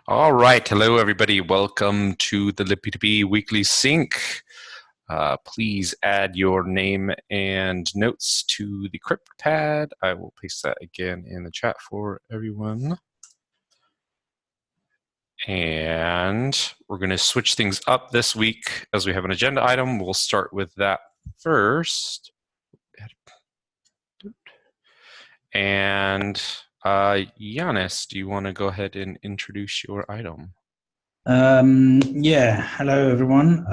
All right. Hello, everybody. Welcome to the libp2p weekly sync. Please add your name and notes to the crypt pad. I will paste that again in the chat for everyone. And we're going to switch things up this week as we have an agenda item. We'll start with that first. And Giannis, do you want to go ahead and introduce your item? Yeah, hello everyone.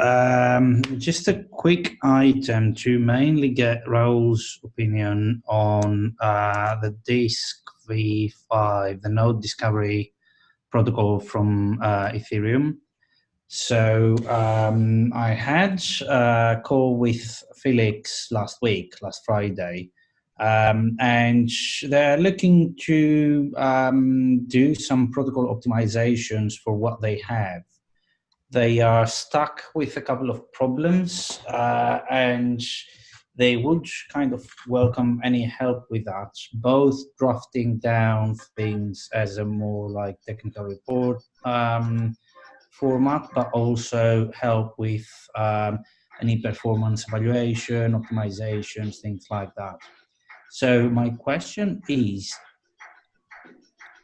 Just a quick item to mainly get Raul's opinion on the disk v5, the node discovery protocol from Ethereum. So I had a call with Felix last Friday, and they're looking to do some protocol optimizations for what they have. They are stuck with a couple of problems, and they would kind of welcome any help with that, both drafting down things as a more like technical report format, but also help with any performance evaluation, optimizations, things like that. So my question is,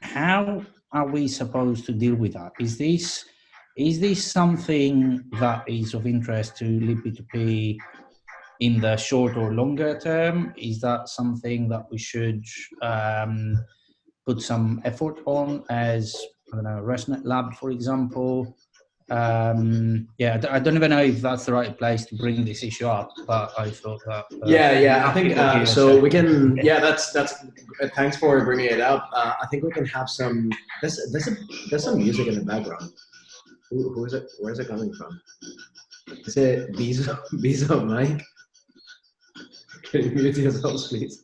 how are we supposed to deal with that? Is this something that is of interest to libp2p in the short or longer term? Is that something that we should put some effort on as, I don't know, ResNet Lab, for example? Yeah, I don't even know if that's the right place to bring this issue up, but I thought that. I think so. We can. Yeah, that's. Thanks for bringing it up. I think we can have some. There's some music in the background. Who is it? Where is it coming from? Is it Bezo Mike? Can you mute yourselves, please?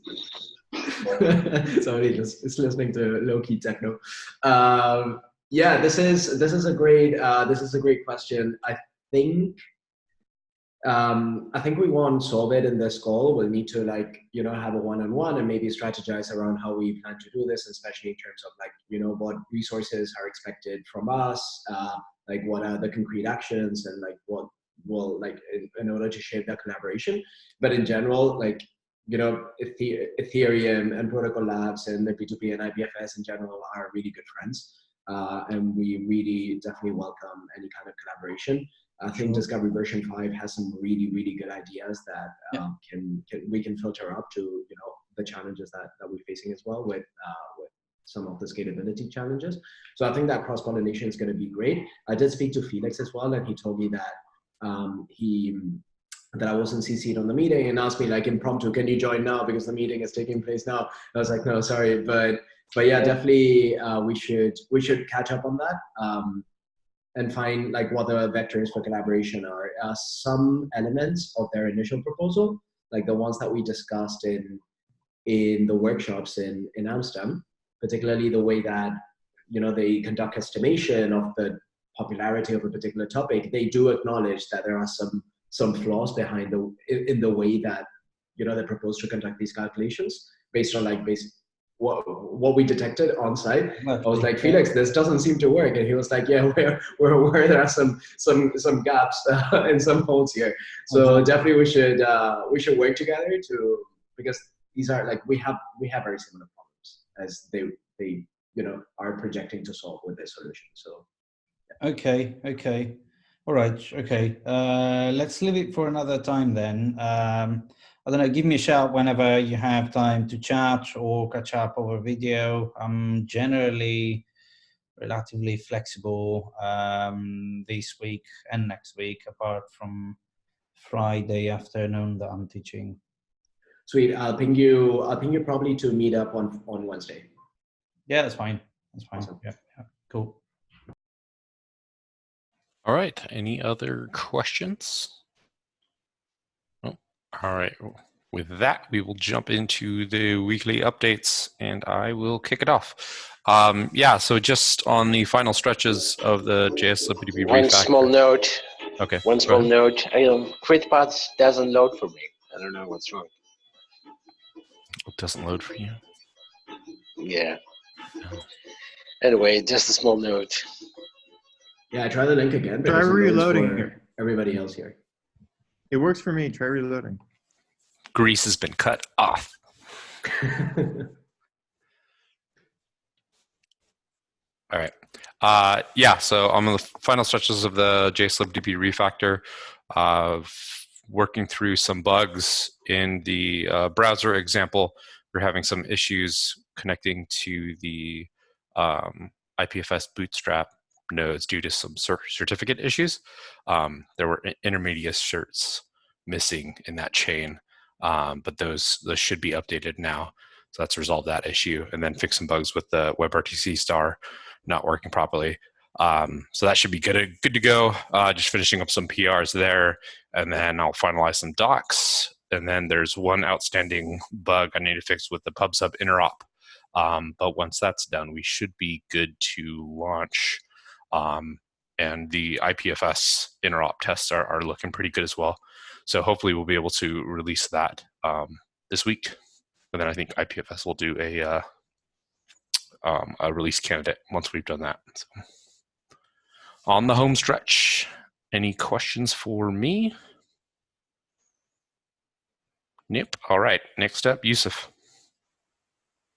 Somebody is listening to low-key techno. Yeah, this is a great question. I think we won't solve it in this call. We'll need to have a one-on-one and maybe strategize around how we plan to do this, especially in terms of what resources are expected from us, what are the concrete actions, and what will in order to shape that collaboration. But in general, Ethereum and Protocol Labs and libp2p and IPFS in general are really good friends, and we really definitely welcome any kind of collaboration. I think Discovery version 5 has some really, really good ideas that we can filter up to the challenges that we're facing as well with some of the scalability challenges. So I think that cross-pollination is going to be great. I did speak to Felix as well, and he told me that that I wasn't CC'd on the meeting, and asked me impromptu, can you join now because the meeting is taking place now? I was like, no, sorry, but yeah, definitely we should catch up on that. And find what the vectors for collaboration are. Some elements of their initial proposal, like the ones that we discussed in the workshops in Amsterdam, particularly the way that they conduct estimation of the popularity of a particular topic. They do acknowledge that there are some flaws behind in the way that they propose to conduct these calculations based on what we detected on site. I was like, Felix, this doesn't seem to work, and he was like, yeah, where there are some gaps and some holes here. So definitely we should work together because these are we have very similar problems as they are projecting to solve with this solution. So yeah. Okay, all right, okay. Let's leave it for another time then. I don't know, give me a shout whenever you have time to chat or catch up over video. I'm generally relatively flexible this week and next week, apart from Friday afternoon that I'm teaching. Sweet. I'll ping you probably to meet up on Wednesday. Yeah, that's fine. Awesome. Yeah, cool. All right. Any other questions? Oh, all right. With that, we will jump into the weekly updates, and I will kick it off. Yeah, so just on the final stretches of the JS libp2p One small note. Okay. One small note. CritPaths doesn't load for me. I don't know what's wrong. It doesn't load for you? Yeah. No. Anyway, just a small note. Yeah, try the link again. Try Because it works reloading for here. everybody else here. It works for me. Try reloading. Grease has been cut off. All right. Yeah, so I'm in the final stretches of the JSLibDB refactor, working through some bugs in the browser example. We're having some issues connecting to the IPFS bootstrap nodes due to some certificate issues. There were intermediate certs missing in that chain, but those should be updated now. So that's resolved that issue, and then fix some bugs with the WebRTC star not working properly. So that should be good to go. Just finishing up some PRs there, and then I'll finalize some docs. And then there's one outstanding bug I need to fix with the PubSub interop. But once that's done, we should be good to launch. And the IPFS interop tests are looking pretty good as well. So hopefully we'll be able to release that this week. And then I think IPFS will do a release candidate once we've done that. So, on the home stretch, any questions for me? Nope. All right. Next up, Yusuf.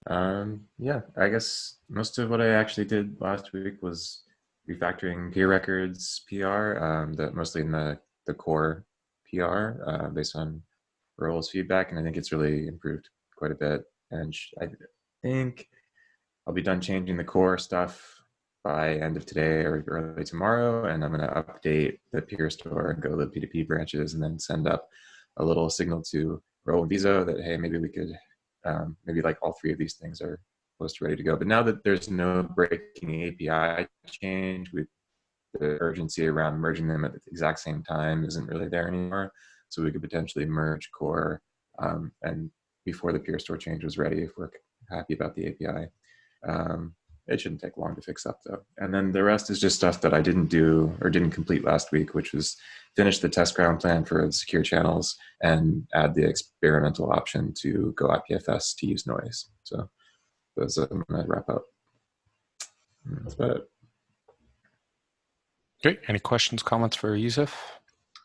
Yeah, I guess most of what I actually did last week was refactoring peer records PR, that mostly in the core PR, based on roles feedback, and I think it's really improved quite a bit. And I think I'll be done changing the core stuff by end of today or early tomorrow, and I'm going to update the peer store and go libp2p branches, and then send up a little signal to Role and Viso that, hey, maybe we could, maybe like all three of these things are close to ready to go. But now that there's no breaking API change, the urgency around merging them at the exact same time isn't really there anymore. So we could potentially merge core, and before the peer store change was ready, if we're happy about the API. It shouldn't take long to fix up though. And then the rest is just stuff that I didn't do or didn't complete last week, which was finish the test ground plan for the secure channels and add the experimental option to go IPFS to use noise. So those I'm gonna wrap up. That's about it. Great. Any questions, comments for Yusuf?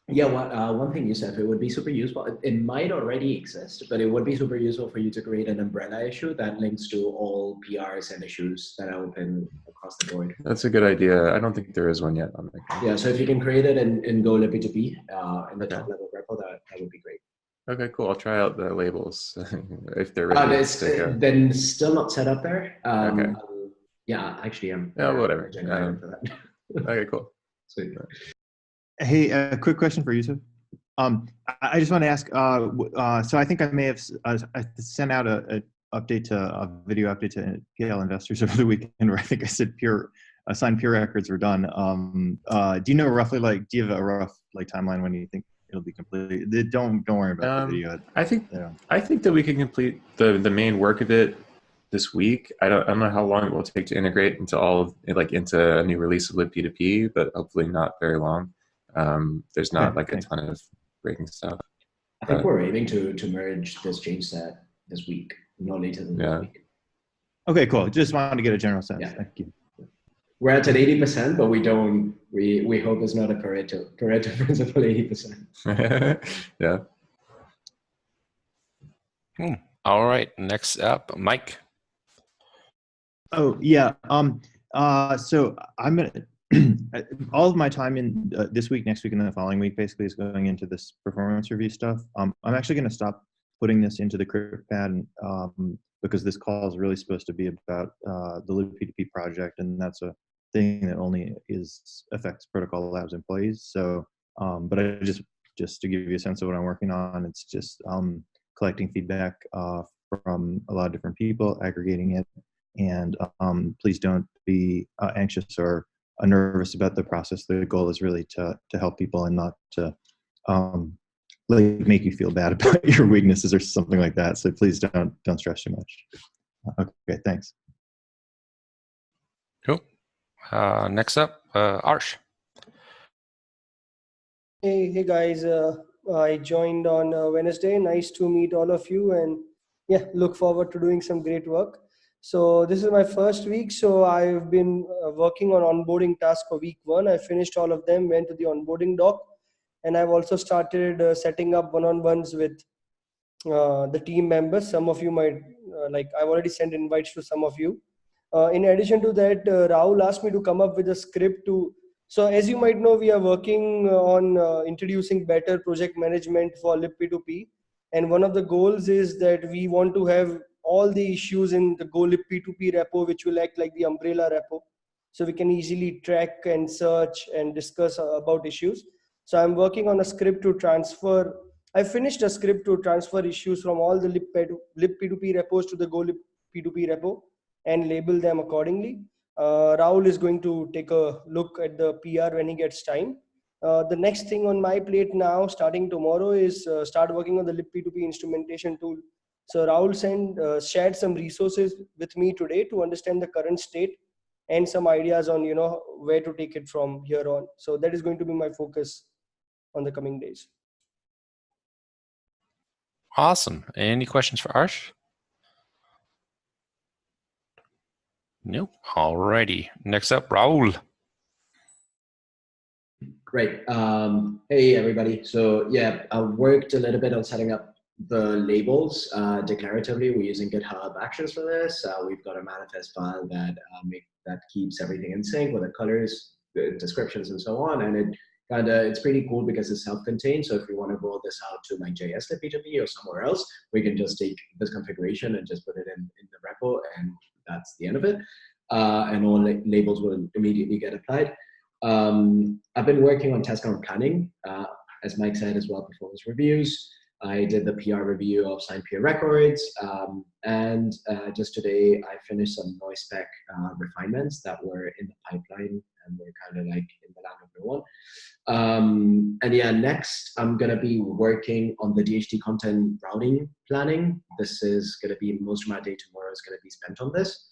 Yeah, one thing you said, it would be super useful. It might already exist, but it would be super useful for you to create an umbrella issue that links to all PRs and issues that are open across the board. That's a good idea. I don't think there is one yet on the Yeah, so if you can create it in Go libp2p in the top level repo, that would be great. Okay, cool. I'll try out the labels if they're ready. Then still not set up there. Okay. Yeah, actually, I'm. Yeah, whatever. For that. Okay, cool. Sweet. Hey, a quick question for Yusuf. I just want to ask. So I think I may have I sent out a video update to PL investors over the weekend, where I think I said assigned peer records were done. Do you know roughly, do you have a rough timeline when you think it'll be completed? Don't worry about the video. I think that we can complete the main work of it this week. I don't know how long it will take to integrate into into a new release of libp2p, but hopefully not very long. There's not a ton of breaking stuff. I think we're aiming to merge this change set this week, no later than this week. Okay, cool. Just wanted to get a general sense. Yeah. Thank you. We're at 80%, but we hope it's not a Pareto principle 80%. Yeah. All right. Next up, Mike. Oh yeah. So I'm gonna all of my time in this week, next week, and the following week basically is going into this performance review stuff. I'm actually going to stop putting this into the CryptPad because this call is really supposed to be about the libp2p project, and that's a thing that only affects Protocol Labs employees. So, but I just to give you a sense of what I'm working on, it's just collecting feedback from a lot of different people, aggregating it, and please don't be anxious or nervous about the process. The goal is really to help people and not to make you feel bad about your weaknesses or something like that. So please don't stress too much. Okay, thanks. Cool. Next up, Arsh. Hey guys, I joined on Wednesday. Nice to meet all of you, and yeah, look forward to doing some great work. So this is my first week. So I've been working on onboarding tasks for week 1. I finished all of them, went to the onboarding doc, and I've also started setting up one-on-ones with the team members. Some of you might like, I've already sent invites to some of you. In addition to that, Rahul asked me to come up with a script to, so as you might know, we are working on introducing better project management for libp2p, and one of the goals is that we want to have all the issues in the go libp2p repo, which will act like the umbrella repo, so we can easily track and search and discuss about issues. So I'm working on a script to transfer, I finished a script to transfer issues from all the libp2p repos to the go libp2p repo and label them accordingly. Rahul is going to take a look at the PR when he gets time. The next thing on my plate now, starting tomorrow, is start working on the libp2p instrumentation tool. So Rahul shared some resources with me today to understand the current state and some ideas on where to take it from here on. So that is going to be my focus on the coming days. Awesome. Any questions for Arsh? No. Alrighty. Next up, Raul. Great. Hey, everybody. So yeah, I worked a little bit on setting up the labels declaratively. We're using GitHub Actions for this. We've got a manifest file that keeps everything in sync with the colors, the descriptions, and so on. And it's pretty cool because it's self-contained. So if we want to roll this out to like JS libp2p or somewhere else, we can just take this configuration and just put it in the repo, and that's the end of it. And all labels will immediately get applied. I've been working on test count planning, as Mike said as well, performance reviews. I did the PR review of signed peer records, and just today I finished some noise spec refinements that were in the pipeline and were kind of like in the land of no one. And yeah, next I'm gonna be working on the DHT content routing planning. This is gonna be most of my day tomorrow is gonna be spent on this.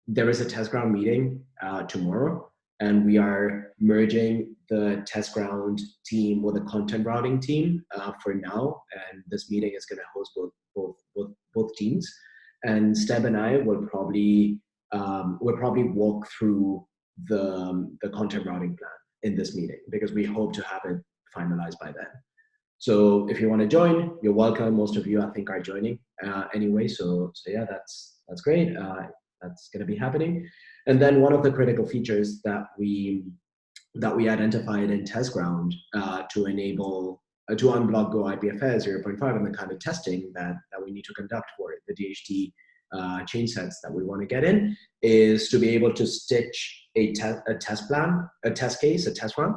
There is a test ground meeting tomorrow, and we are merging the test ground team with the content routing team for now. And this meeting is going to host both teams. And Steb and I will probably walk through the content routing plan in this meeting, because we hope to have it finalized by then. So if you want to join, you're welcome. Most of you, I think, are joining anyway. So yeah, that's great. That's going to be happening. And then one of the critical features that we identified in test ground to enable to unblock Go IPFS 0.5 and the kind of testing that we need to conduct for it, the DHT change sets that we want to get in, is to be able to stitch a test plan, a test case, a test run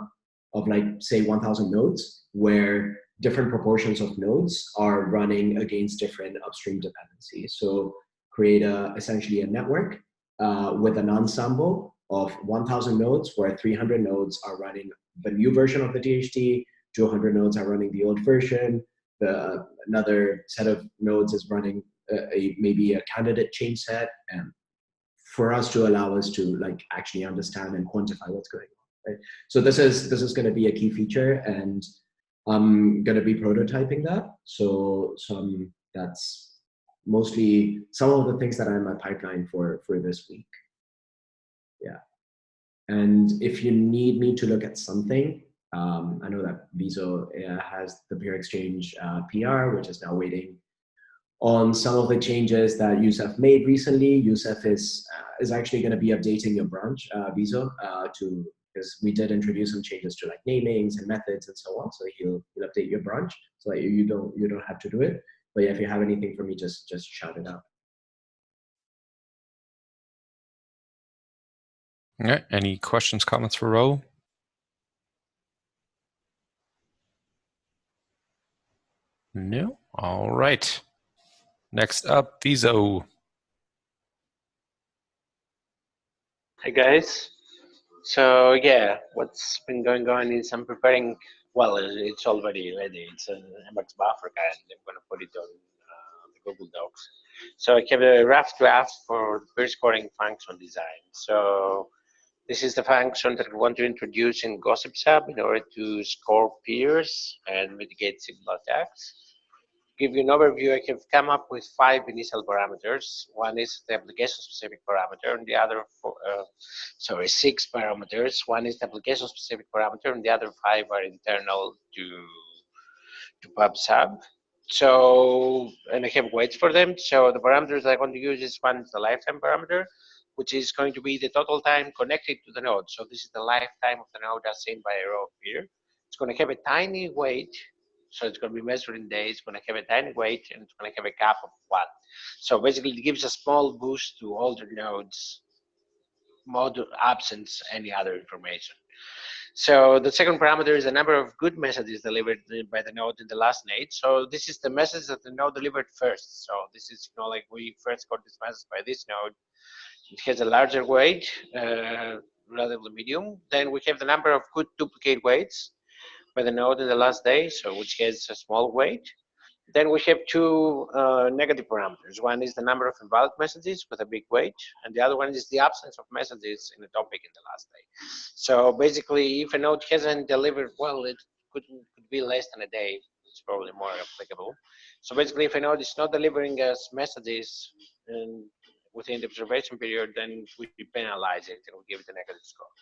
of like say 1,000 nodes, where different proportions of nodes are running against different upstream dependencies. So create essentially a network with an ensemble of 1,000 nodes, where 300 nodes are running the new version of the DHT, 200 nodes are running the old version, another set of nodes is running maybe a candidate change set, and for us to allow us to like actually understand and quantify what's going on. Right? So this is going to be a key feature, and I'm going to be prototyping that. So that's mostly some of the things that are in my pipeline for this week. Yeah. And if you need me to look at something, I know that Viso has the peer exchange PR, which is now waiting on some of the changes that Youssef made recently. Youssef is actually going to be updating your branch, Viso, because we did introduce some changes to like namings and methods and so on. So he'll update your branch so that you don't have to do it. But yeah, if you have anything for me, just shout it out. Okay. Any questions, comments for Raul? No. All right. Next up, Viso. Hi guys. So yeah, what's been going on is I'm preparing. Well, it's already ready. It's an Emacs Africa, and I'm going to put it on the Google Docs. So I have a rough draft for the peer scoring function design. So this is the function that we want to introduce in Gossip Sub in order to score peers and mitigate signal attacks. give you an overview, I have come up with 5 initial parameters. One is the application-specific parameter, and the other, 6 parameters. One is the application-specific parameter, and the other 5 are internal to PubSub. So, and I have weights for them. So the parameters I want to use is one is the lifetime parameter, which is going to be the total time connected to the node. So this is the lifetime of the node as seen by a row here. It's going to have a tiny weight. So it's going to be measured in days. It's going to have a tiny weight, and it's going to have a cap of 1. So basically, it gives a small boost to all the nodes, mode absence, any other information. So the second parameter is the number of good messages delivered by the node in the last node. So this is the message that the node delivered first. So this is, like we first got this message by this node. It has a larger weight, relatively medium. Then we have the number of good duplicate weights by the node in the last day, so which has a small weight. Then we have 2 negative parameters. One is the number of invalid messages with a big weight, and the other one is the absence of messages in a topic in the last day. So basically, if a node hasn't delivered well, it could be less than a day. It's probably more applicable. So basically, if a node is not delivering us messages within the observation period, then we penalize it and we give it a negative score.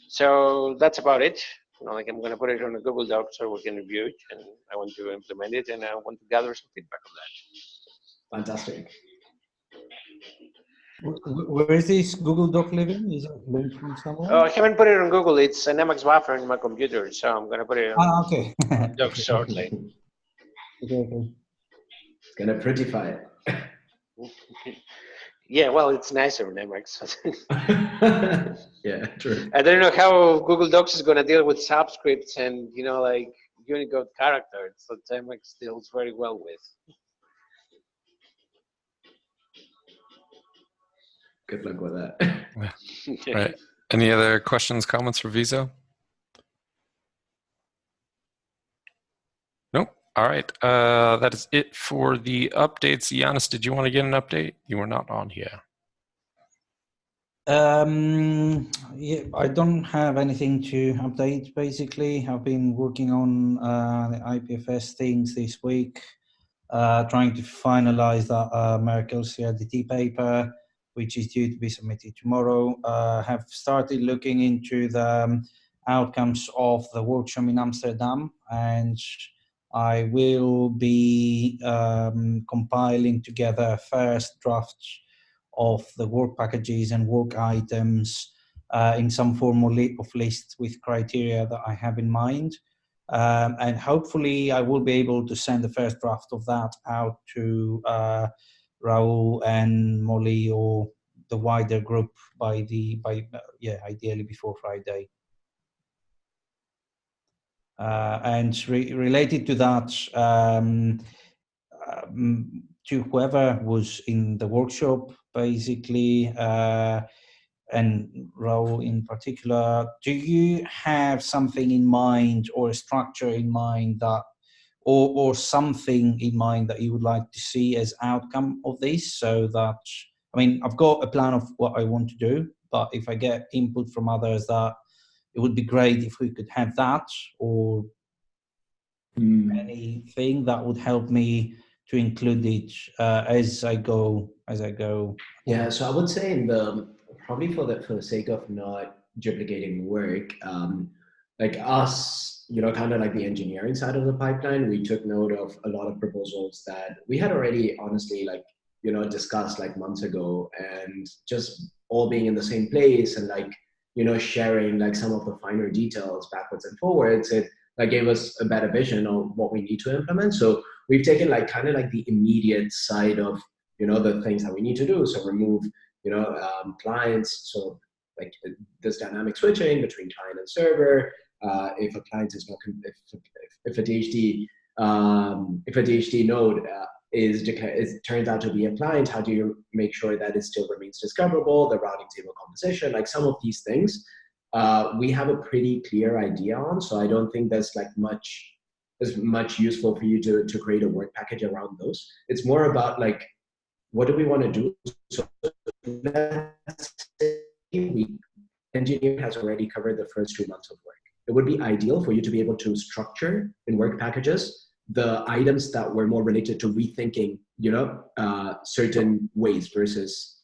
So that's about it. Like I'm going to put it on a Google Doc so we can review it, and I want to implement it, and I want to gather some feedback on that. Fantastic. Where is this Google Doc living? Is it linked from somewhere? Oh, I haven't put it on Google. It's an MX buffer in my computer, so I'm going to put it on Okay. Doc shortly. Okay. It's going to prettify it. Yeah, well, it's nicer in MX. Yeah, true. I don't know how Google Docs is going to deal with subscripts and, like Unicode characters that MX deals very well with. Good luck with that. Right. Any other questions, comments for Viso? Nope. All right. That is it for the updates. Giannis, did you want to get an update? You were not on here. Yeah, I don't have anything to update. Basically, I've been working on the IPFS things this week, trying to finalize that Merkel's CRDT paper, which is due to be submitted tomorrow. Have started looking into the outcomes of the workshop in Amsterdam, and I will be compiling together first drafts of the work packages and work items in some form of list with criteria that I have in mind. And hopefully I will be able to send the first draft of that out to Raul and Molly or the wider group ideally before Friday. And related to that, to whoever was in the workshop, basically, and Raul in particular, do you have something in mind or a structure in mind that, or something in mind that you would like to see as outcome of this? So that, I mean, I've got a plan of what I want to do, but if I get input from others, that it would be great if we could have that, or anything that would help me to include it as I go. Yeah, so I would say probably for the sake of not duplicating work, like us, kind of like the engineering side of the pipeline, we took note of a lot of proposals that we had already honestly discussed like months ago, and just all being in the same place and sharing like some of the finer details backwards and forwards, it gave us a better vision of what we need to implement. So we've taken kind of the immediate side of the things that we need to do. So remove clients. So like this dynamic switching between client and server. If a client is not, if a DHT node turns out to be a client, how do you make sure that it still remains discoverable? The routing table composition, like some of these things, we have a pretty clear idea on. So I don't think there's much useful for you to create a work package around those. It's more about what do we want to do? So let's say engineer has already covered the first 2 months of work. It would be ideal for you to be able to structure in work packages the items that were more related to rethinking, certain ways versus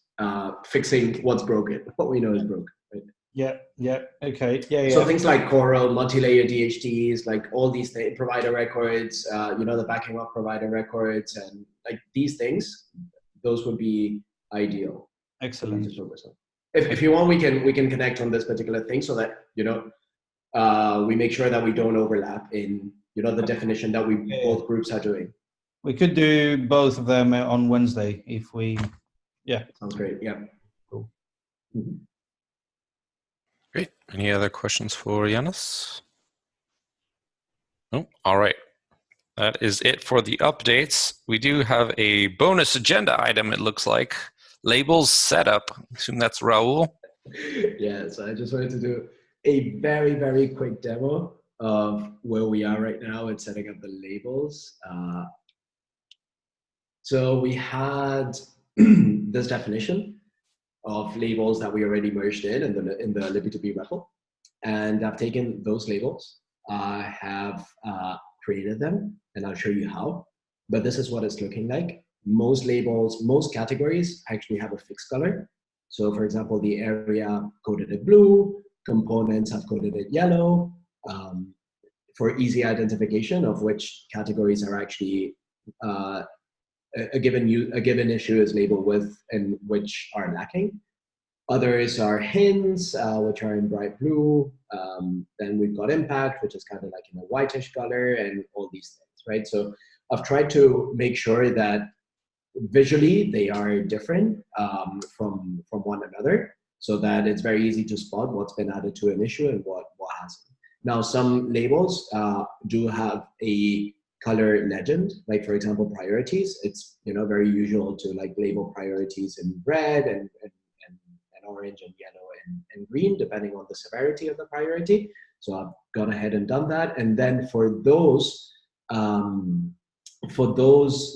fixing what's broken, what we know is broken. Right? Yeah. Okay. Yeah. So things like Coral, multi-layer DHTs, like all these things, provider records, the backing up provider records, and like these things, those would be ideal. Excellent. To focus on. If you want, we can connect on this particular thing so that we make sure that we don't overlap in the definition that both groups are doing. We could do both of them on Wednesday if we. Yeah. Sounds great. Yeah. Cool. Mm-hmm. Great. Any other questions for Yannis? No? All right. That is it for the updates. We do have a bonus agenda item, it looks like. Labels setup. I assume that's Raul. Yeah, so I just wanted to do a very, very quick demo of where we are right now in setting up the labels. So we had this definition of labels that we already merged in the libp2p repo. And I've taken those labels, I have created them, and I'll show you how. But this is what it's looking like. Most labels, most categories actually have a fixed color. So for example, the area coded it blue, components have coded it yellow, for easy identification of which categories are actually a given issue is labeled with and which are lacking. Others are hints, which are in bright blue. Then we've got impact, which is kind of like in a whitish color, and all these things, right? So I've tried to make sure that visually they are different from one another, so that it's very easy to spot what's been added to an issue and what hasn't. Now, some labels do have a color legend, like for example, priorities. It's very usual to like label priorities in red and orange and yellow and green, depending on the severity of the priority. So I've gone ahead and done that. And then for those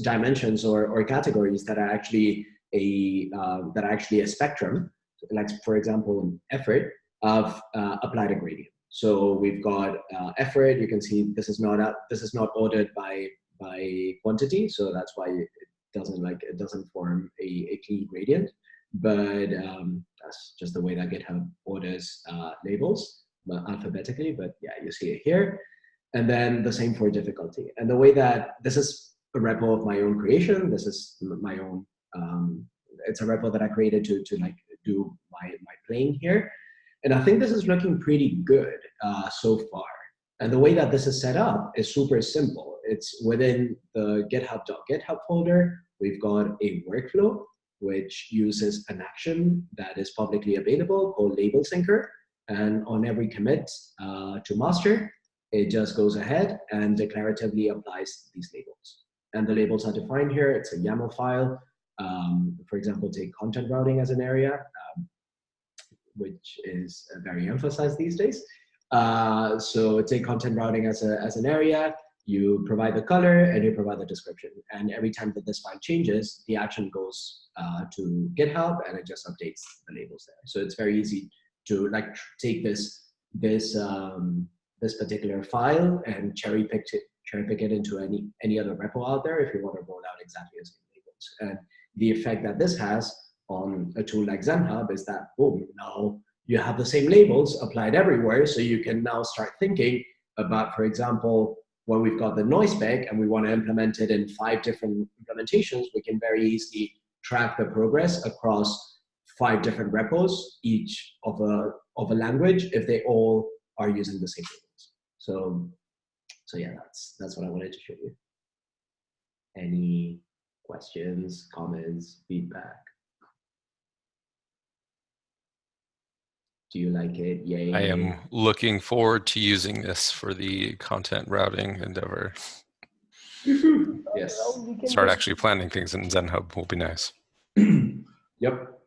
dimensions or categories that are actually a spectrum, like for example, effort, I've applied a gradient. So we've got effort. You can see this is not ordered by quantity, so that's why it doesn't form a clean gradient. But that's just the way that GitHub orders labels, but alphabetically. But yeah, you see it here. And then the same for difficulty. And the way that this is a repo of my own creation. This is my own. It's a repo that I created to like do my playing here. And I think this is looking pretty good so far. And the way that this is set up is super simple. It's within the github.github folder. We've got a workflow which uses an action that is publicly available called label syncer. And on every commit to master, it just goes ahead and declaratively applies these labels. And the labels are defined here. It's a YAML file. For example, take content routing as an area, which is very emphasized these days. So take content routing as an area. You provide the color and you provide the description. And every time that this file changes, the action goes to GitHub and it just updates the labels there. So it's very easy to like take this particular file and cherry pick it into any other repo out there if you want to roll out exactly the same labels. And the effect that this has on a tool like ZenHub is that, boom, now you have the same labels applied everywhere. So you can now start thinking about, for example, when we've got the noise spec and we want to implement it in 5 different implementations, we can very easily track the progress across 5 different repos, each of a language, if they all are using the same labels. So yeah, that's what I wanted to show you. Any questions, comments, feedback? Do you like it? Yay. I am looking forward to using this for the content routing endeavor. Yes. Start actually planning things in ZenHub will be nice. Yep.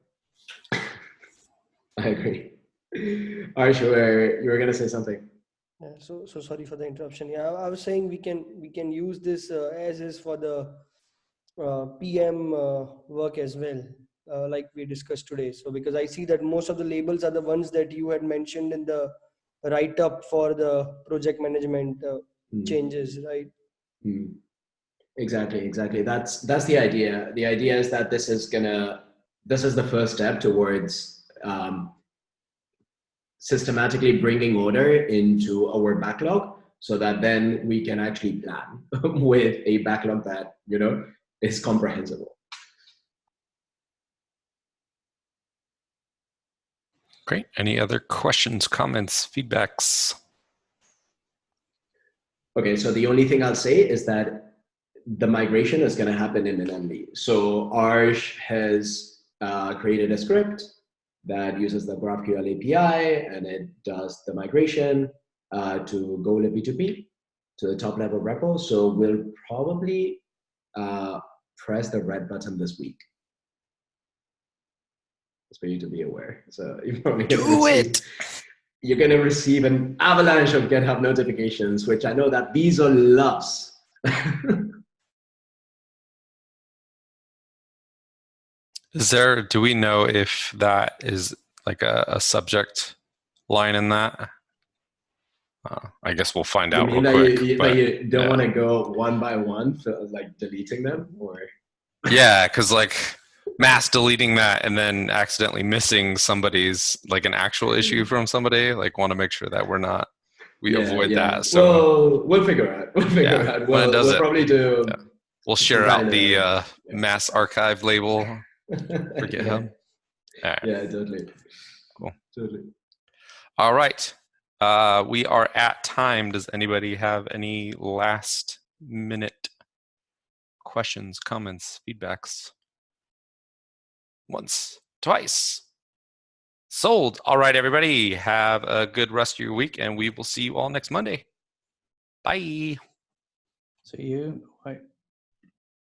I agree. Arshur, you were going to say something. Yeah, so sorry for the interruption. Yeah, I was saying we can use this as is for the PM work as well, like we discussed today. So because I see that most of the labels are the ones that you had mentioned in the write-up for the project management changes, right? Hmm. Exactly. That's the idea. The idea is that this is the first step towards systematically bringing order into our backlog, so that then we can actually plan with a backlog that is comprehensible. Great. Any other questions, comments, feedbacks? Okay, so the only thing I'll say is that the migration is going to happen imminently. So Arsh has created a script that uses the GraphQL API, and it does the migration to go libp2p to the top level repo. So we'll probably press the red button this week. Just for you to be aware. So you're probably you're going to receive an avalanche of GitHub notifications, which I know that Bezo loves. Do we know if that is like a subject line in that? I guess we'll find out real quick. You don't want to go one by one, so like deleting them, or? Yeah, because like mass deleting that and then accidentally missing somebody's like an actual issue from somebody. Like, want to make sure that we avoid that. So well, we'll figure out. We'll probably do. Yeah. We'll share out the mass archive label for GitHub. Yeah. Yeah, totally. Cool. Totally. All right. We are at time. Does anybody have any last minute questions, comments, feedbacks? Once, twice. Sold. All right, everybody. Have a good rest of your week, and we will see you all next Monday. Bye. See you. Bye.